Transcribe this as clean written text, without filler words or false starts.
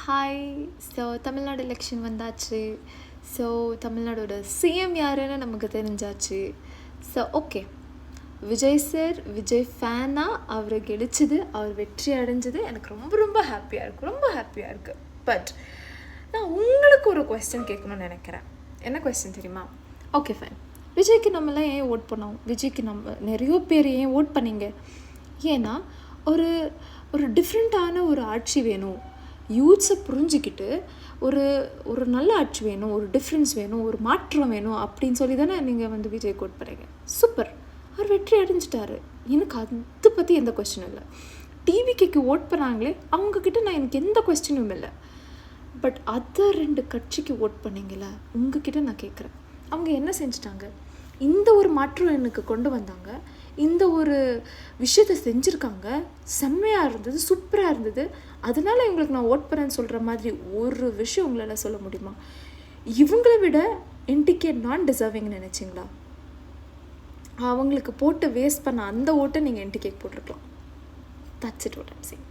Hi. So Tamil Nadu election வந்தாச்சு. So தமிழ்நாடோட CM யாருன்னு நமக்கு தெரிஞ்சாச்சு. So okay, Vijay sir, Vijay ஃபேனாக அவர் கெடிச்சது, அவர் வெற்றி அடைஞ்சது எனக்கு ரொம்ப ரொம்ப ஹாப்பியாக இருக்குது. பட் நான் உங்களுக்கு ஒரு கொஸ்டின் கேட்கணும்னு நினைக்கிறேன். என்ன கொஸ்டின் தெரியுமா? ஓகே ஃபைன், விஜய்க்கு நம்மளாம் ஏன் ஓட் பண்ணோம்? விஜய்க்கு நம்ம நிறைய பேர் ஏன் ஓட் பண்ணீங்க? ஏன்னா ஒரு ஒரு டிஃப்ரெண்ட்டான ஒரு ஆட்சி வேணும், யூத்ஸை புரிஞ்சிக்கிட்டு ஒரு நல்ல ஆட்சி வேணும், ஒரு டிஃப்ரென்ஸ் வேணும், ஒரு மாற்றம் வேணும் அப்படின்னு சொல்லி தானே நீங்கள் விஜய் ஓட் பண்ணுறீங்க. சூப்பர், அவர் வெற்றி அடைஞ்சிட்டாரு. எனக்கு அதை பற்றி எந்த கொஸ்டினும் இல்லை. டிவிக்கு ஓட் பண்ணாங்களே அவங்கக்கிட்ட எனக்கு எந்த கொஸ்டினும் இல்லை. பட் அதர் 2 கட்சிக்கு ஓட் பண்ணிங்கள, உங்ககிட்ட நான் கேட்குறேன், அவங்க என்ன செஞ்சிட்டாங்க? இந்த ஒரு மாற்றம் எனக்கு கொண்டு வந்தாங்க, இந்த ஒரு விஷயத்தை செஞ்சுருக்காங்க, செம்மையாக இருந்தது, சூப்பராக இருந்தது, அதனால் இவங்களுக்கு நான் ஓட் பண்ணேன்னு சொல்கிற மாதிரி ஒரு விஷயம் உங்களால் சொல்ல முடியுமா? இவங்களை விட என்டிகே நான் டிசர்விங்னு நினச்சிங்களா? அவங்களுக்கு போட்டு வேஸ்ட் பண்ண அந்த ஓட்டை நீங்கள் என்டிகேக்கு போட்டிருக்கலாம். That's it what I'm saying.